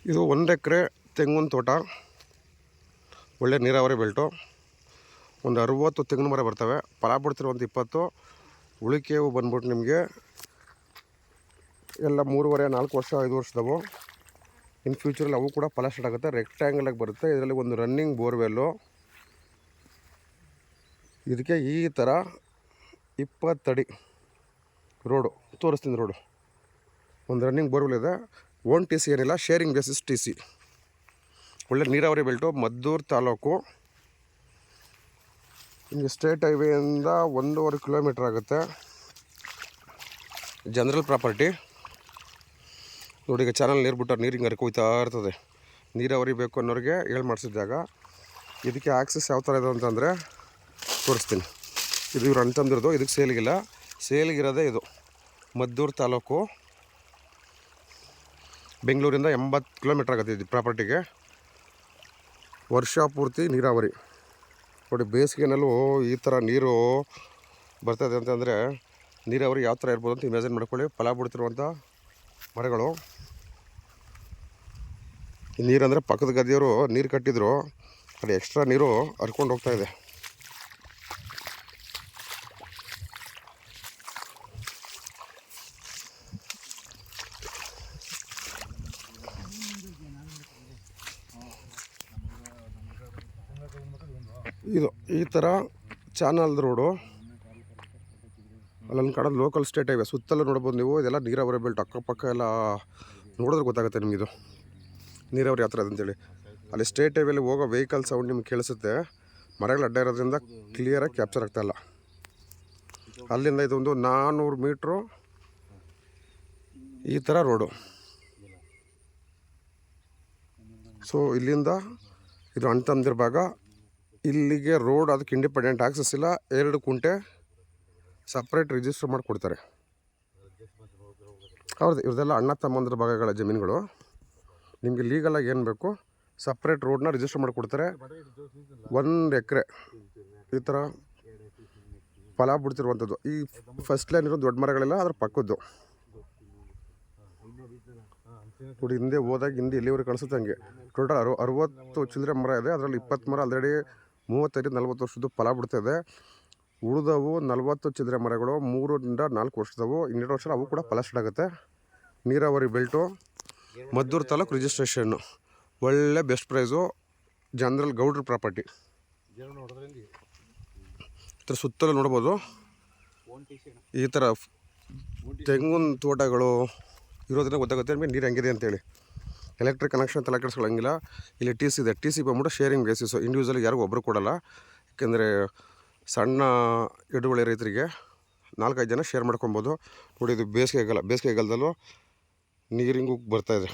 ಇದು 1 ಎಕರೆ ತೆಂಗಿನ ತೋಟ, ಒಳ್ಳೆ ನೀರಾವರಿ ಬೆಲ್ಟು. ಒಂದು 60 ತೆಂಗಿನ ಮರ ಬರ್ತವೆ. ಫಲ ಬಿಡ್ತಿರೋ ಒಂದು 20. ಉಳಿಕೆವು ಬಂದ್ಬಿಟ್ಟು ನಿಮಗೆ ಎಲ್ಲ 3.5 4 ವರ್ಷ 5 ವರ್ಷದವು. ಇನ್ ಫ್ಯೂಚರಲ್ಲಿ ಅವು ಕೂಡ ಫಲ ಸ್ಟಾರ್ಟ್ ಆಗುತ್ತೆ. ರೆಕ್ಟ್ಯಾಂಗಲಾಗಿ ಬರುತ್ತೆ. ಇದರಲ್ಲಿ ಒಂದು ರನ್ನಿಂಗ್ ಬೋರ್ವೆಲ್ಲು. ಇದಕ್ಕೆ ಈ ಥರ 20 ಅಡಿ ರೋಡು ತೋರಿಸ್ತೀನಿ. ರೋಡು ಒಂದು ರನ್ನಿಂಗ್ ಬೋರ್ವೆಲ್ ಇದೆ. ಓನ್ ಟಿ ಸಿ ಏನಿಲ್ಲ, ಶೇರಿಂಗ್ ಬೇಸಿಸ್ ಟಿ ಸಿ. ಒಳ್ಳೆ ನೀರಾವರಿ ಬೆಲ್ಟು, ಮದ್ದೂರು ತಾಲೂಕು. ನಿಮಗೆ ಸ್ಟೇಟ್ ಹೈವೇಯಿಂದ 1.5 ಕಿಲೋಮೀಟ್ರ್ ಆಗುತ್ತೆ. ಜನರಲ್ ಪ್ರಾಪರ್ಟಿ ನೋಡಿ. ಈಗ ಚಾನಲ್ ನೀರು ಬಿಟ್ಟು ನೀರು ಹಿಂಗೆ ಹರ್ಕೋಯ್ತಾ ಇರ್ತದೆ. ನೀರಾವರಿ ಬೇಕು ಅನ್ನೋರಿಗೆ ಹೇಳಿ ಮಾಡಿಸಿದ ಜಾಗ. ಇದಕ್ಕೆ ಆಕ್ಸಸ್ ಯಾವ ಥರ ಇದೆ ಅಂತಂದರೆ ತೋರಿಸ್ತೀನಿ. ಇದು ಇವ್ರು ಅಂತಂದಿರೋದು. ಇದಕ್ಕೆ ಸೇಲಿಗಿಲ್ಲ, ಸೇಲಿಗಿರೋದೇ ಇದು. ಮದ್ದೂರು ತಾಲೂಕು, ಬೆಂಗಳೂರಿಂದ 80 ಕಿಲೋಮೀಟ್ರ್ ಆಗುತ್ತೆ ಇದು ಪ್ರಾಪರ್ಟಿಗೆ. ವರ್ಷ ಪೂರ್ತಿ ನೀರಾವರಿ ನೋಡಿ. ಬೇಸಿಗೆನಲ್ಲೂ ಈ ಥರ ನೀರು ಬರ್ತದೆ ಅಂತಂದರೆ ನೀರಾವರಿ ಯಾವ ಥರ ಇರ್ಬೋದು ಅಂತ ಇಮ್ಯಾಜಿನ್ ಮಾಡ್ಕೊಳ್ಳಿ. ಫಲ ಬಿಡ್ತಿರುವಂಥ ಮರಗಳು. ಈ ನೀರಂದರೆ ಪಕ್ಕದ ಗದ್ದೆಯವರು ನೀರು ಕಟ್ಟಿದ್ರು, ಅಲ್ಲಿ ಎಕ್ಸ್ಟ್ರಾ ನೀರು ಹರ್ಕೊಂಡು ಹೋಗ್ತಾಯಿದೆ. ಇದು ಈ ಥರ ಚಾನಲ್ ರೋಡು. ಅಲ್ಲೊಂದು ಕಾಣೋದು ಲೋಕಲ್ ಸ್ಟೇಟ್ ಹೈವೇ. ಸುತ್ತಲೂ ನೋಡ್ಬೋದು ನೀವು. ಇದೆಲ್ಲ ನೀರಾವರಿ ಬೆಲ್ಟ್. ಅಕ್ಕಪಕ್ಕ ಎಲ್ಲ ನೋಡಿದ್ರೆ ಗೊತ್ತಾಗುತ್ತೆ ನಿಮಗಿದು ನೀರಾವರಿ ಯಾವ ಥರ ಅದಂತೇಳಿ. ಅಲ್ಲಿ ಸ್ಟೇಟ್ ಹೈವೇಲಿ ಹೋಗೋ ವೆಹಿಕಲ್ ಸೌಂಡ್ ನಿಮ್ಗೆ ಕೇಳಿಸುತ್ತೆ. ಮರಗಳು ಅಡ್ಡ ಇರೋದ್ರಿಂದ ಕ್ಲಿಯರಾಗಿ ಕ್ಯಾಪ್ಚರ್ ಆಗ್ತಾಯಿಲ್ಲ. ಅಲ್ಲಿಂದ ಇದೊಂದು 400 ಮೀಟ್ರು ಈ ಥರ ರೋಡು. ಸೊ ಇಲ್ಲಿಂದ ಇದು ಅಣ್ತಂದಿರ ಭಾಗ. ಇಲ್ಲಿಗೆ ರೋಡ್ ಅದಕ್ಕೆ ಇಂಡಿಪೆಂಡೆಂಟ್ ಆಕ್ಸಸ್ ಇಲ್ಲ. 2 ಕುಂಟೆ ಸಪ್ರೇಟ್ ರಿಜಿಸ್ಟರ್ ಮಾಡಿ ಕೊಡ್ತಾರೆ. ಹೌದು, ಇವ್ರದೆಲ್ಲ ಅಣ್ಣ ತಮ್ಮಂದ್ರ ಭಾಗಗಳ ಜಮೀನುಗಳು. ನಿಮಗೆ ಲೀಗಲಾಗಿ ಏನು ಬೇಕು ಸಪ್ರೇಟ್ ರೋಡ್ನ ರಿಜಿಸ್ಟರ್ ಮಾಡಿ ಕೊಡ್ತಾರೆ. 1 ಎಕರೆ ಈ ಥರ ಫಲ ಬಿಡ್ತಿರುವಂಥದ್ದು. ಈ ಫಸ್ಟ್ ಲೈನ್ ಇರೋ ದೊಡ್ಡ ಮರಗಳೆಲ್ಲ ಅದ್ರ ಪಕ್ಕದ್ದು ನೋಡಿ. ಹಿಂದೆ ಹೋದಾಗ ಹಿಂದೆ ಇಲ್ಲಿವರೆಗೆ ಕಾಣಿಸುತ್ತೆ. ಹಂಗೆ ಟೋಟಲ್ 60 ಚಿಲ್ಲರೆ ಮರ ಇದೆ. ಅದರಲ್ಲಿ 20 ಮರ ಆಲ್ರೆಡಿ 35-40 ವರ್ಷದ್ದು ಫಲ ಬಿಡ್ತಾಯಿದೆ. ಉಳಿದವು 40 ಚಿಲ್ಲರೆ ಮರಗಳು 3ರಿಂದ 4 ವರ್ಷದವು. 2 ವರ್ಷ ಅವು ಕೂಡ ಫಲ ಸ್ಟಾರ್ಟ್ ಆಗುತ್ತೆ. ನೀರಾವರಿ ಬೆಲ್ಟು, ಮದ್ದೂರು ತಾಲೂಕು ರಿಜಿಸ್ಟ್ರೇಷನ್ನು. ಒಳ್ಳೆ ಬೆಸ್ಟ್ ಪ್ರೈಸು. ಜನರಲ್ ಗೌಡ್ರ ಪ್ರಾಪರ್ಟಿ. ಈ ಥರ ಸುತ್ತಲೂ ನೋಡ್ಬೋದು. ಈ ಥರ ತೆಂಗಿನ ತೋಟಗಳು ಇರೋದ್ರಿಂದ ಗೊತ್ತಾಗುತ್ತೆ ನಿಮಗೆ ನೀರು ಹೆಂಗಿದೆ ಅಂತೇಳಿ. ಎಲೆಕ್ಟ್ರಿಕ್ ಕನೆಕ್ಷನ್ ತಲೆ ಕೆಡಿಸ್ಕೊಳ್ಳೋಂಗಿಲ್ಲ. ಇಲ್ಲಿ ಟಿ ಸಿ ಇದೆ. ಟಿ ಸಿ ಬಂದ್ಬಿಟ್ಟು ಶೇರಿಂಗ್ ಬೇಸಿಸು. ಇಂಡಿವಿಜುವಲ್ ಯಾರಿಗೂ ಒಬ್ಬರು ಕೊಡೋಲ್ಲ. ಯಾಕೆಂದರೆ ಸಣ್ಣ ಹಿಡುವಳಿ ರೈತರಿಗೆ 4-5 ಜನ ಶೇರ್ ಮಾಡ್ಕೊಬೋದು. ನೋಡಿ, ಇದು ಬೇಸಿಗೆಗಾಲ. ಬೇಸಿಗೆಗಾಲದಲ್ಲೂ ನೀರಿಂಗು ಬರ್ತಾಯಿದೆ.